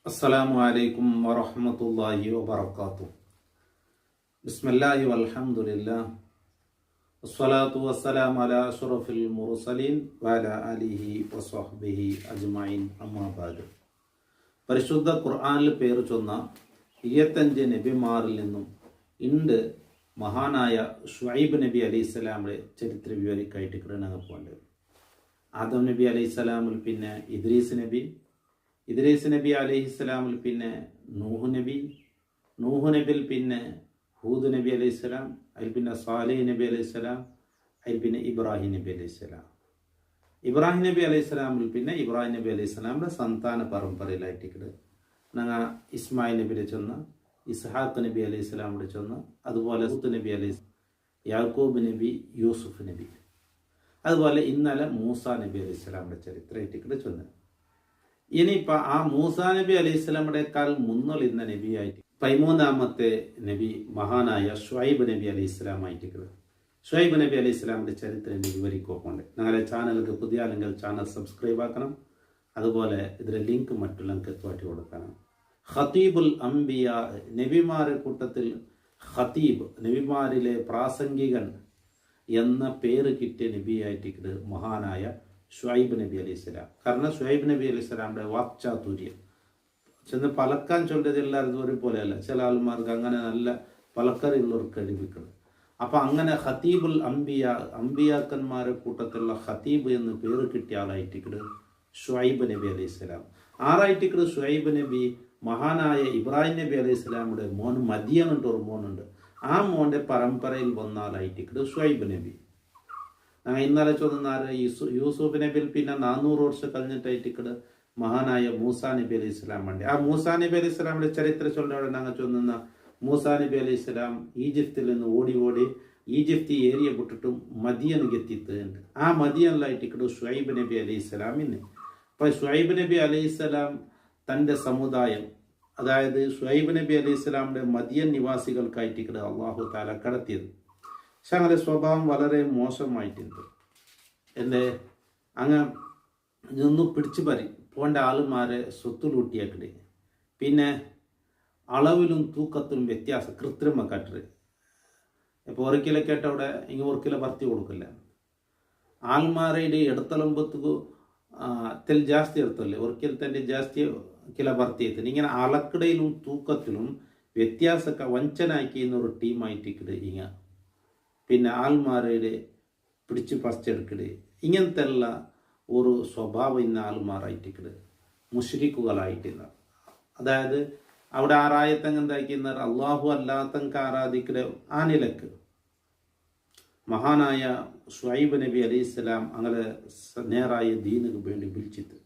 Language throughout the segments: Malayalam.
അസ്സലാമു അലൈക്കും വറഹ്മത്തുള്ളാഹി വബറകാതുഹു. ബിസ്മില്ലാഹി വൽഹംദുലില്ലാഹ് വസ്സലാത്തു വസ്സലാമു അലാ അഷ്റഫിൽ മുർസലീൻ വഅലാ ആലിഹി വസ്വഹ്ബിഹി അജ്മഈൻ അമ്മാ ബഅദ്. പരിശുദ്ധ ഖുർആനിൽ പേര് ചൊന്ന 25 നബിമാരിൽ നിന്നും ഇണ്ട് മഹാനായ ഷുഐബ് നബി അലൈഹിസ്സലാമിന്റെ ചരിത്ര വിവരിക്കായിട്ട് ഞങ്ങൾ പോകേണ്ടത്. ആദം നബി അലൈഹിസ്സലാമിൽ പിന്നെ ഇദ്രീസ് നബി അലൈഹിസ്സലാമിൽ പിന്നെ നൂഹ് നബിയിൽ പിന്നെ ഹൂദ് നബി അലൈഹിസ്സലാം, അതിൽ പിന്നെ സാലിഹ് നബി അലൈഹിസ്സലാം, അതിൽ പിന്നെ ഇബ്രാഹിം നബി അലൈഹിസ്സലാം. ഇബ്രാഹിം നബി അലൈഹിസ്സലാമിൽ പിന്നെ ഇബ്രാഹിം നബി അലൈഹിസ്സലാമിന്റെ സന്താന പരമ്പരയിലായിട്ട് ഞങ്ങൾ ഇസ്മായിൽ നബിയുടെ ചെന്ന്, ഇസ്ഹാഖ് നബി അലൈഹിസ്സലാമിയുടെ ചെന്ന്, അതുപോലെ ഹൂദ് നബി യാക്കൂബ് നബി, യൂസുഫ് നബി, അതുപോലെ ഇന്നലെ മൂസ നബി അലൈഹിസ്സലാമിന്റെ ചരിത്രമായിട്ട് ചെന്ന്. ഇനിയിപ്പോൾ ആ മൂസാ നബി അലൈഹിസ്സലാമിനേക്കാൾ മുന്നോളിന്ന നബിയായിട്ട് 13ാമത്തെ നബി മഹാനായ ഷുഐബ് നബി അലൈഹിസ്സലാമായിട്ട് ഷുഐബ് നബി അലൈഹിസ്സലാമിന്റെ ചരിത്രം വിവരിക്കുന്നുണ്ട്. ഞങ്ങളുടെ ചാനലിലേക്ക് പുതിയ അല്ലെങ്കിൽ ചാനൽ സബ്സ്ക്രൈബ് ആക്കണം. അതുപോലെ ഇതിലെ ലിങ്ക് മറ്റുള്ളവർക്ക് എത്തുവാറ്റി കൊടുക്കണം. ഖതീബുൽ അംബിയ, നബിമാരുടെ കൂട്ടത്തിൽ ഖതീബ്, നബിമാരിലെ പ്രാസംഗികൻ എന്ന പേര് കിട്ടിയ നബിയായിട്ട് മഹാനായ ഷുഐബ് നബി അലൈഹിസ്സലാം. കാരണം ഷുഐബ് നബി അലൈഹിസ്സലാമിന്റെ വാക്ചാതുര്യം ചെന്ന് പലക്കാൻ ചൊല്ലത് എല്ലാവരും ഒരുപോലെയല്ല. ചില ആൾമാർക്ക് അങ്ങനെ നല്ല പലക്കറിയുള്ളവർക്ക് കഴിവിക്കണം. അപ്പം അങ്ങനെ ഖതീബുൽ അംബിയാക്കന്മാരെ കൂട്ടത്തിലുള്ള ഖതീബ് എന്ന് പേര് കിട്ടിയ ആളായിട്ട് ഷുഐബ് നബി അലൈഹിസ്സലാം. ആറായിട്ട് ഷുഐബ് നബി മഹാനായ ഇബ്രാഹിം നബി അലൈഹിസ്സലാമിയുടെ മോൻ മദിയൻ എன்ற ഒരു മോനുണ്ട്. ആ മോന്റെ പരമ്പരയിൽ വന്ന ആളായിട്ട് ഷുഐബ് നബി. ഇന്നലെ ചൊന്നാറ് യൂസുഫ് നബിയിൽ പിന്നെ 400 വർഷം കഴിഞ്ഞിട്ടായിട്ട് മഹാനായ മൂസാ നബി അലൈഹി സ്വലാം ഉണ്ട്. ആ മൂസാ നബി അലൈഹി സ്വലാമിന്റെ ചരിത്ര ചൊല്ലോടെ ഞങ്ങൾ ചൊന്നുന്ന മൂസാ നബി അലൈഹി സ്വലാം ഈജിപ്തിൽ നിന്ന് ഓടി ഈജിപ്തി ഏരിയ വിട്ടിട്ടും മദിയനിക്ക് എത്തിയിട്ടുണ്ട്. ആ മദിയനിലായിട്ട് ഷുഐബ് നബി അലൈഹി സ്വലാമിന്. അപ്പൊ ഷുഐബ് നബി അലൈഹി സ്വലാം തന്റെ സമുദായം, അതായത് ഷുഐബ് നബി അലൈഹി സ്വലാമിന്റെ മദിയൻ നിവാസികൾക്കായിട്ട് അള്ളാഹു താല കടത്തിയത്. പക്ഷെ അങ്ങനെ സ്വഭാവം വളരെ മോശമായിട്ടുണ്ട്. അങ്ങ് നിന്ന് പിടിച്ചു പറി പോണ്ട ആളുമാരെ സ്വത്തുലൂട്ടിയാക്കിട്. പിന്നെ അളവിലും തൂക്കത്തിലും വ്യത്യാസം കൃത്രിമ കട്ടറ്. ഇപ്പോൾ 1 കിലോ കേട്ടവിടെ 1 കിലോ ഭർത്തി കൊടുക്കില്ല. ആൾമാരുടെ എടുത്തലമ്പത്തുക്ക് തെൽ ജാസ്തി എടുത്തല്ലേ 1 കിലോ തന്നെ ജാസ്തി കിലോ ഭർത്തി എത്തുന്നു. ഇങ്ങനെ അളക്കടയിലും തൂക്കത്തിലും വ്യത്യാസമൊക്കെ വഞ്ചനാക്കിയ ഒരു ടീമായിട്ട് പിന്നെ ആൾമാരുടെ പിടിച്ച് പറിച്ചെടുക്കട്. ഇങ്ങനത്തെ എല്ലാ ഒരു സ്വഭാവം ഇന്ന ആൾമാരായിട്ട് മുശ്രിക്കുകളായിട്ടില്ല. അതായത് അവിടെ ആറായത്തങ്ങെന്താക്കുന്ന അള്ളാഹു അല്ലാത്തങ്ക ആരാധിക്കട്. ആ നിലക്ക് മഹാനായ ഷുഐബ് നബി അലൈഹിസ്സലാം അങ്ങനെ നേരായ ദീനുക്ക് വേണ്ടി വിളിച്ചിട്ട്,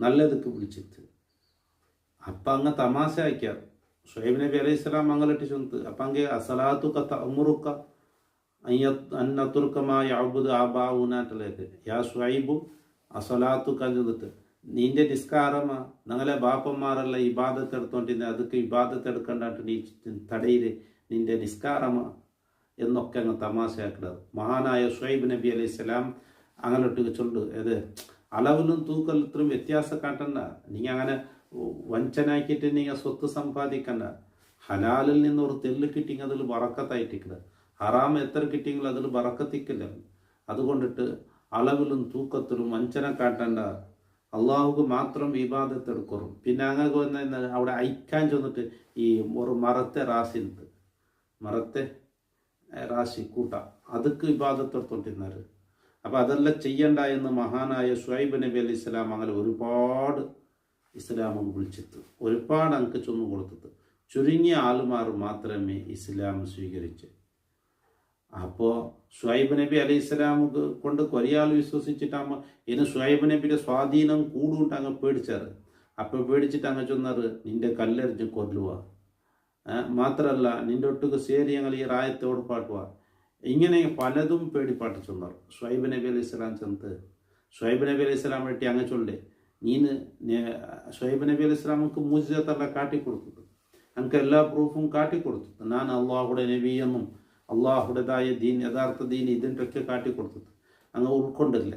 നല്ലതൊക്കെ വിളിച്ചിട്ട്. അപ്പം അങ്ങ് തമാശ ആക്കിയാർ ഷുഐബ് നബി അലൈഹിസ്സലാം അങ്ങലിട്ട് ചൊന്ത്. അപ്പം അങ്ങ് അസലാത്തുക്ക തഅമുറുക്ക അന്നത്തുർക്കമായ അബുദ് ആബാവുനാട്ടിലേക്ക് യാ ഷുഐബു അസലാത്തു കഞ്ചിട്ട് നിന്റെ നിസ്കാരമാ ഞങ്ങളെ ബാപ്പന്മാരല്ല ഇബാദത്ത് എടുത്തോണ്ടിരുന്നത്, അതൊക്കെ ഇബാദത്ത് എടുക്കണ്ടായിട്ട് നീ തടയില് നിന്റെ നിസ്കാരമാ എന്നൊക്കെ അങ്ങ് തമാശയാക്കുന്നത്. മഹാനായ ഷുഐബ് നബി അലൈഹിസ്സലാം അങ്ങനൊട്ട് ചൊല്ല്, ഏത് അളവിലും തൂക്കലത്തിലും വ്യത്യാസം കാട്ടണ്ട. നീ അങ്ങനെ വഞ്ചനാക്കിയിട്ട് നീ സ്വത്ത് സമ്പാദിക്കണ്ട. ഹലാലിൽ നിന്ന് ഒരു തെല്ല് കിട്ടിയെങ്കിൽ അതിൽ വറക്കത്തായിട്ടിക്കട. ഹറാം എത്ര കിട്ടിയെങ്കിലും അതിൽ ബറക്കത്തിക്കില്ല. അതുകൊണ്ടിട്ട് അളവിലും തൂക്കത്തിലും വഞ്ചന കാട്ടണ്ട. അള്ളാഹുക്ക് മാത്രം ഇബാദത്ത് എടുക്കും. പിന്നെ അങ്ങനെ വന്ന അവിടെ അയക്കാൻ ചെന്നിട്ട് ഈ ഒരു മരത്തെ റാശി കൂട്ട അതൊക്കെ ഇബാദത്ത് എടുത്തോണ്ടിരുന്നാറ്. അപ്പം അതെല്ലാം ചെയ്യണ്ട എന്ന് മഹാനായ ഷുഐബ് നബി അലൈഹി സ്വലാം അങ്ങനെ ഒരുപാട് ഇസ്ലാമും വിളിച്ചിട്ട് ഒരുപാട് അങ്ക് ചൊന്നു കൊടുത്തിട്ട് ചുരുങ്ങിയ ആളുമാർ മാത്രമേ ഇസ്ലാം സ്വീകരിച്ച്. അപ്പോൾ ഷുഐബ് നബി അലൈഹി സ്വലാമുക്ക് കൊണ്ട് കൊറിയാൾ വിശ്വസിച്ചിട്ടാകുമ്പോൾ ഇനി ഷുഐബ് നബിയുടെ സ്വാധീനം കൂടുകൊണ്ട് അങ്ങ് പേടിച്ചാറ്. അപ്പോൾ പേടിച്ചിട്ട് അങ്ങ് ചൊന്നാറ് നിന്റെ കല്ലെറിഞ്ഞ് കൊല്ലുക, മാത്രമല്ല നിന്റെ ഒട്ടുക്ക് ശരി ഞങ്ങൾ ഈ റായത്തോട് പാട്ടുക. ഇങ്ങനെ പലതും പേടിപ്പാട്ട് ചൊന്നാറ്. ഷുഐബ് നബി അലൈഹി സ്വലാം ചെന്ന് ഷുഐബ് നബി അലൈഹി സ്വലാം വേണ്ടി അങ്ങ് ചൊല്ലേ ഷുഐബ് നബി അലൈഹി സ്വലാമുക്ക് മുജിസത്തെല്ലാം കാട്ടിക്കൊടുത്തു. എനിക്ക് എല്ലാ പ്രൂഫും കാട്ടിക്കൊടുത്തു. ഞാൻ അള്ളാഹുടെ നബി എന്നും അള്ളാഹുടേതായ ദീൻ യഥാർത്ഥ ദീൻ ഇതിൻ്റെയൊക്കെ കാട്ടിക്കൊടുത്തത് അങ്ങ് ഉൾക്കൊണ്ടില്ല.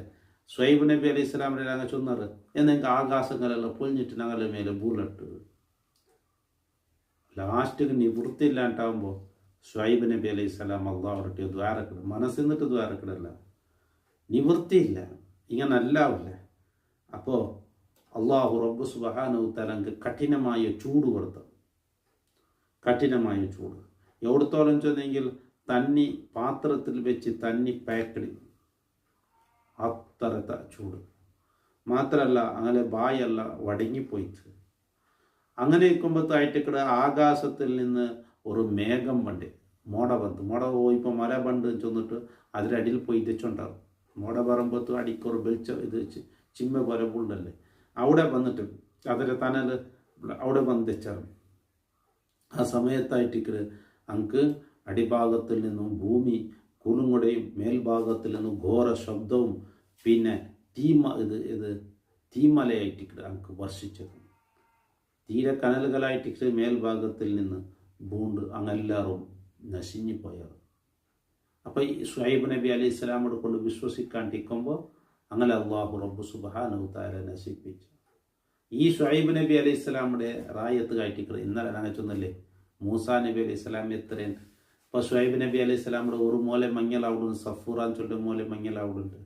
ഷുഐബ് നബി അലൈഹി സ്വലാമിനെ ഞങ്ങൾ ചൊന്നത് എന്നെങ്കിൽ ആകാശങ്ങളെല്ലാം പൊളിഞ്ഞിട്ട് ഞങ്ങളുടെ മേലെ ബൂളിട്ട് ലാസ്റ്റ് നിവൃത്തിയില്ലാണ്ടാവുമ്പോൾ ഷുഐബ് നബി അലൈഹി സ്വലാം അള്ളാഹുറട്ടി ദ്വാരക്കിടും, മനസ്സിന്നിട്ട് ദ്വാരക്കിടല്ല, നിവൃത്തിയില്ല, ഇങ്ങനെ അല്ലാവില്ല. അപ്പോൾ അള്ളാഹു റബ്ബ് സുബ്ഹാനഹു തആല കഠിനമായ ചൂട് കൊടുത്തു. കഠിനമായ ചൂട് എവിടത്തോളം ചെന്നെങ്കിൽ തന്നി പാത്രത്തിൽ വെച്ച് തന്നി പാക്കടി, അത്രത്തെ ചൂട് മാത്രമല്ല അങ്ങനെ ബായല്ല വടങ്ങിപ്പോയിട്ട്. അങ്ങനെ ഇരിക്കുമ്പോഴത്തായിട്ട് ആകാശത്തിൽ നിന്ന് ഒരു മേഘം വണ്ടി മോട ബന്ധു മോട പോയിപ്പോൾ മല ബണ്ട് ചെന്നിട്ട് അതിലടിയിൽ പോയി തെച്ചുണ്ടാവും. മോട പറയുമ്പോഴത്ത് അടിക്കൊരു വെളിച്ചം ഇത് ചിമ്മ പോലെ പുള്ളല്ലേ അവിടെ വന്നിട്ട് അതിലെ തനൽ അവിടെ വന്ന് തെച്ചാറ്. ആ സമയത്തായിട്ട് അങ്ക് അടിഭാഗത്തിൽ നിന്നും ഭൂമി കുലുങ്ങുടയും മേൽഭാഗത്തിൽ നിന്നും ഘോര ശബ്ദവും പിന്നെ തീമലയായിട്ട് അങ്ക് വർഷിച്ചത്. തീരെ കനലുകളായിട്ട് മേൽഭാഗത്തിൽ നിന്ന് ബൂണ്ട് അങ്ങെല്ലാവരും നശിഞ്ഞു പോയത്. അപ്പോൾ ഈ ഷുഐബ് നബി അലൈഹി സ്വലാമോട് കൊണ്ട് വിശ്വസിക്കാണ്ടിരിക്കുമ്പോൾ അങ്ങനെ അള്ളാഹു റബ്ബ് സുബ്ഹാനഹു തആല നശിപ്പിച്ചു. ഈ ഷുഐബ് നബി അലൈഹി സ്വലാമുടെ റായത്ത് കാട്ടിക്കളെ ഇന്നലെ ഞങ്ങൾ ചൊന്നല്ലേ മൂസാ നബി അലൈഹി സ്വലാം എത്രയുണ്ട്. അപ്പോൾ ഷുഐബ് നബി അലൈഹി സ്വലാമുടെ ഒരു മൂലെ മഞ്ഞളവിടുണ്ട്, സഫൂറാന്ന് ചൊല്ലിയ മൂലെ മഞ്ഞളവിടുണ്ട്.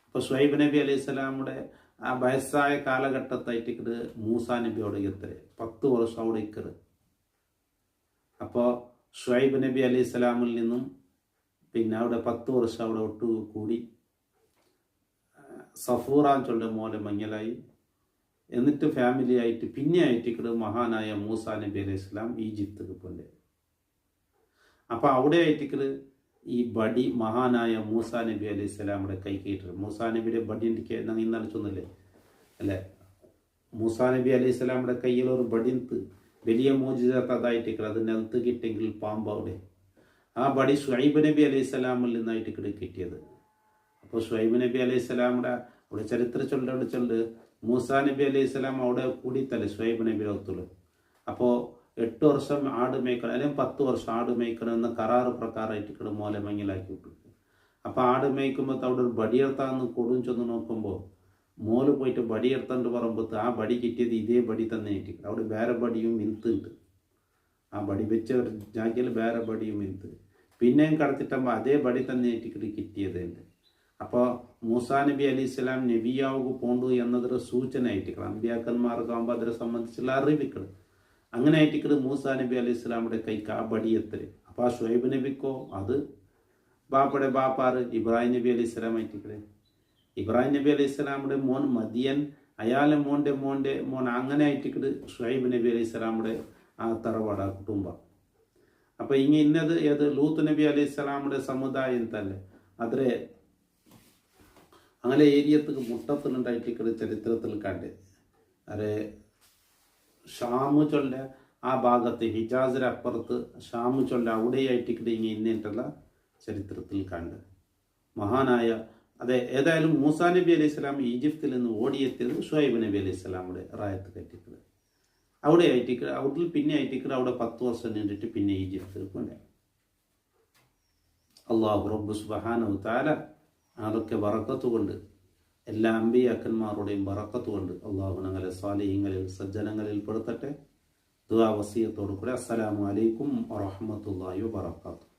അപ്പോൾ ഷുഐബ് നബി അലൈഹി സ്വലാമുടെ ആ വയസ്സായ കാലഘട്ടത്തായിട്ട് മൂസാ നബി അവിടെ എത്ര 10 വർഷം അവിടെ ഇക്കറ്. അപ്പോൾ ഷുഐബ് നബി അലൈഹി സ്വലാമിൽ നിന്നും പിന്നെ അവിടെ 10 വർഷം അവിടെ ഒട്ടു കൂടി സഫൂറാന്ന് ചൊല്ലിയ മൂലെ മഞ്ഞളായി. എന്നിട്ട് ഫാമിലി ആയിട്ട് പിന്നെ ആയിട്ട് മഹാനായ മൂസാ നബി അലൈഹി സ്വലാം ഈജിപ്തിക്ക് പോലെ. അപ്പം അവിടെ ആയിട്ട് ഈ ബടി മഹാനായ മൂസാ നബി അലൈഹി സ്വലാമുടെ കൈ കയറ്റി. മൂസാ നബിയുടെ ബടി ഞങ്ങൾ ഇന്നലെ ചൊന്നല്ലേ അല്ലേ, മൂസാ നബി അലൈഹി സ്വലാമുടെ കയ്യിൽ ഒരു ബടിന്ത് വലിയ മോചിതത്ത് അതായിട്ട് അത് നിലത്ത് കിട്ടിയെങ്കിൽ പാമ്പ് അവിടെ. ആ ബടി ഷുഐബ് നബി അലൈഹി സ്വലാമിൽ നിന്നായിട്ട് കിട്ടിയത്. അപ്പോൾ ഷുഐബ് നബി അലൈഹി സ്വലാമുടെ അവിടെ ചരിത്രം ചൊല്ലുണ്ട് മൂസാ നബി അലൈഹി സ്വലാം അവിടെ കൂടിത്തല്ലേ ഷുഐബ് നബി ഒത്തുള്ളൂ. അപ്പോൾ 8 വർഷം ആട് മേയ്ക്കണം അല്ലെങ്കിൽ 10 വർഷം ആട് മേയ്ക്കണം എന്ന കരാറ് പ്രകാരമായിട്ട് മോലെ മങ്ങിലാക്കി വിട്ടു. അപ്പോൾ ആട് മേയ്ക്കുമ്പോൾ അവിടെ ഒരു ബടിയെടുത്താന്ന് കൊടും ചെന്ന് നോക്കുമ്പോൾ മോല് പോയിട്ട് ബടിയെടുത്തോണ്ട് പറയുമ്പോൾ ആ ബടി കിട്ടിയത് ഇതേ ബടി തന്നെ ആയിട്ട് അവിടെ വേറെ ബടിയും മിനുത്തുണ്ട്. ആ ബടി വെച്ച ജാഗ്യയിൽ വേറെ ബടിയും മിനുത്ത് പിന്നെയും കടത്തിട്ടാകുമ്പോൾ അതേ ബടി തന്നെ ആയിട്ട് കിട്ടിയതുണ്ട്. അപ്പോൾ മൂസാ നബി അലൈഹി സ്വലാം നബിയാവുക പോണ്ടു എന്നതൊരു സൂചന ആയിട്ട് അമ്പിയാക്കന്മാർക്കാകുമ്പോൾ അതിനെ സംബന്ധിച്ചുള്ള അറിവിക്കണം. അങ്ങനെ ആയിട്ട് മൂസാ നബി അലൈഹി സ്വലാമുടെ കൈക്ക് ആ ബടി എത്ര. അപ്പോൾ ആ ഷുഐബ് നബിക്കോ അത് ബാപ്പയുടെ ബാപ്പാറ് ഇബ്രാഹിം നബി അലൈഹി സ്വലാം ആയിട്ട് ഇബ്രാഹിം നബി അലൈഹി സ്വലാമുടെ മോൻ മദിയൻ അയാളെ മോൻ്റെ മോൻ അങ്ങനെ ആയിട്ട് ഷുഐബ് നബി അലൈഹി സ്വലാമുടെ ആ തറവാട കുടുംബം. അപ്പോൾ ഇന്നത് ഏത് ലൂത്ത് നബി അലൈഹി സ്വലാമുടെ സമുദായം തന്നെ അതിലെ അങ്ങനെ ഏരിയത്തിൽ മുട്ടത്തിലുണ്ടായിട്ട് ചരിത്രത്തിൽ കണ്ട് അരെ ഷാമു ചൊല്ല ആ ഭാഗത്ത് ഹിജാസിന് അപ്പുറത്ത് ഷാമു ചൊല്ല അവിടെയായിട്ട് ഇന്നിട്ടുള്ള ചരിത്രത്തിൽ കണ്ട് മഹാനായ അതെ. ഏതായാലും മൂസാ നബി അലൈഹി സ്വലാം ഈജിപ്തിൽ നിന്ന് ഓടിയെത്തിയത് ഷുഐബ് നബി അലൈഹി സ്വലാമുടെ റായത്ത് കെട്ടിക്കള് അവിടെ ആയിട്ട് അവിടെ പിന്നെ ആയിട്ട് അവിടെ 10 വർഷം നീണ്ടിട്ട് പിന്നെ ഈജിപ്തിൽ പോലെ. അള്ളാഹു റബ്ബ് സുബ്ഹാനഹു തആല അതൊക്കെ ബറക്കത്ത് കൊണ്ട് എല്ലാ അമ്പിയാക്കന്മാരുടെയും ബറക്കത്ത് കൊണ്ട് അള്ളാഹു ഞങ്ങളെ സാലിഹീങ്ങളിൽ സജ്ജനങ്ങളിൽ പെടുത്തട്ടെ. ദുആ വസിയത്തോടു കൂടെ അസ്സലാമു അലൈക്കും വറഹ്മത്തുള്ളാഹി വബറകാതുഹു.